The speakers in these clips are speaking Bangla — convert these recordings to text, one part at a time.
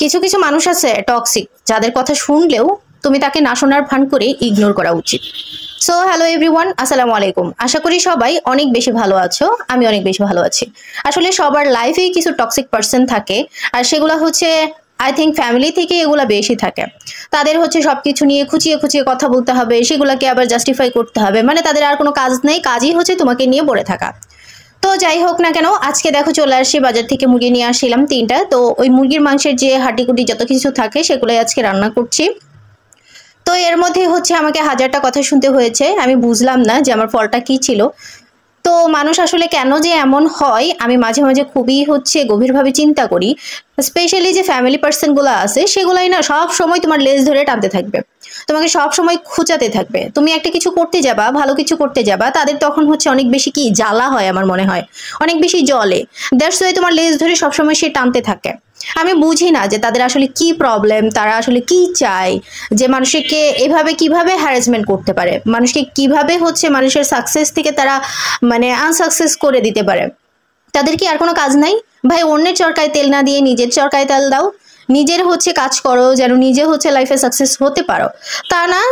কিছু কিছু মানুষ আছে টক্সিক, যাদের কথা শুনলেও তুমি তাকে না শোনার ভান করে ইগনোর করা উচিত। সো হ্যালো এভরিওয়ান, আসসালামু আলাইকুম। আশা করি সবাই অনেক বেশি ভালো আছো, আমি অনেক বেশি ভালো আছি। আসলে সবার লাইফেই কিছু টক্সিক পার্সন থাকে, আর সেগুলো হচ্ছে আই থিঙ্ক ফ্যামিলি থেকে এগুলা বেশি থাকে। তাদের হচ্ছে সবকিছু নিয়ে খুঁচিয়ে খুঁচিয়ে কথা বলতে হবে, সেগুলোকে আবার জাস্টিফাই করতে হবে, মানে তাদের আর কোনো কাজ নেই, কাজই হচ্ছে তোমাকে নিয়ে পড়ে থাকা। তো যাই হোক না কেন, আজকে দেখো চলে আসি বাজার থেকে মুরগি নিয়ে আসছিলাম 3টা। তো ওই মুরগির মাংসের যে হাড্ডিকুটি যত কিছু থাকে সেগুলোই আজকে রান্না করছি। তো এর মধ্যে হচ্ছে আমাকে হাজারটা কথা শুনতে হয়েছে, আমি বুঝলাম না যে আমার ফলটা কি ছিল। তো মানুষ আসলে কেন যে এমন হয় আমি মাঝে মাঝে খুবই হচ্ছে গভীরভাবে চিন্তা করি। স্পেশালি যে ফ্যামিলি পার্সনগুলো আছে সেগুলাই না সব সময় তোমার লেজ ধরে টানতে থাকবে, তোমাকে সব সময় খুঁচাতে থাকবে। তুমি একটা কিছু করতে যাবা, ভালো কিছু করতে যাবা, তাদের তখন হচ্ছে অনেক বেশি কি জ্বালা হয়, আমার মনে হয় অনেক বেশি জ্বলে। দ্যাটস ওয়াই তোমার লেজ ধরে সবসময় সে টানতে থাকে। আমি বুঝি না যে তাদের আসলে কি প্রবলেম, তারা আসলে কি চায়, যে মানুষকে এভাবে কিভাবে হ্যারাসমেন্ট করতে পারে, মানুষকে কিভাবে হচ্ছে মানুষের সাকসেস থেকে তারা মানে আনসাকসেস করে দিতে পারে। তাদের কি আর কোনো কাজ নাই? ভাই, অন্যের চরকায় তেল না দিয়ে নিজের চরকায় তেল দাও, নিজের হচ্ছে কাজ করো যেন নিজে হচ্ছে লাইফে সাকসেস হতে পারো। তা না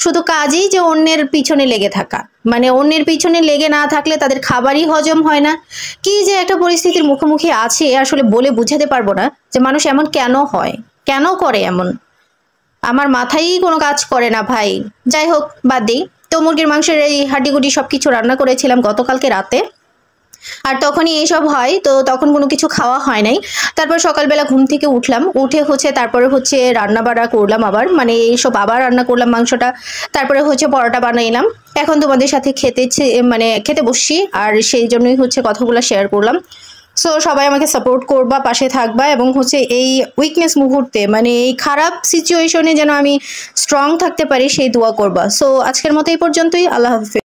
শুধু কাজই যে অন্যের পিছনে লেগে থাকা, মানে অন্যের পিছনে লেগে না থাকলে তাদের খাবারই হজম হয় না। কি যে একটা পরিস্থিতির মুখোমুখি আছে আসলে বলে বুঝাতে পারবো না যে মানুষ এমন কেন হয়, কেন করে এমন। আমার মাথায় কোনো কাজ করে না ভাই। যাই হোক, বাদ দিই। তো মুরগির মাংসের এই হাড্ডিগুডি সব কিছু রান্না করেছিলাম গতকালকে রাতে, আর তখনই এইসব হয়, তো তখন কোনো কিছু খাওয়া হয় নাই। তারপর সকালবেলা ঘুম থেকে উঠলাম, উঠে হচ্ছে তারপরে হচ্ছে রান্না বাড়া করলাম, আবার মানে এইসব আবার রান্না করলাম মাংসটা। তারপরে হচ্ছে পরোটা বানাইলাম। এখন তোমাদের সাথে মানে খেতে বসছি, আর সেই জন্যই হচ্ছে কথাগুলো শেয়ার করলাম। সো সবাই আমাকে সাপোর্ট করবা, পাশে থাকবা, এবং হচ্ছে এই উইকনেস মুহূর্তে মানে এই খারাপ সিচুয়েশনে যেন আমি স্ট্রং থাকতে পারি সেই দোয়া করবা। সো আজকের মতো এই পর্যন্তই। আল্লাহ হাফিজ।